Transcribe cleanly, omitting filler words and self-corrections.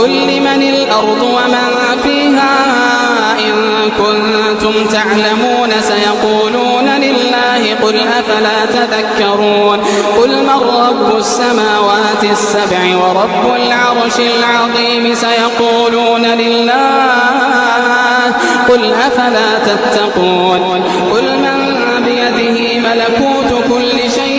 قل لمن الأرض ومن فيها إن كنتم تعلمون سيقولون لله قل أفلا تذكرون قل من رب السماوات السبع ورب العرش العظيم سيقولون لله قل أفلا تتقون قل من بيده ملكوت كل شيء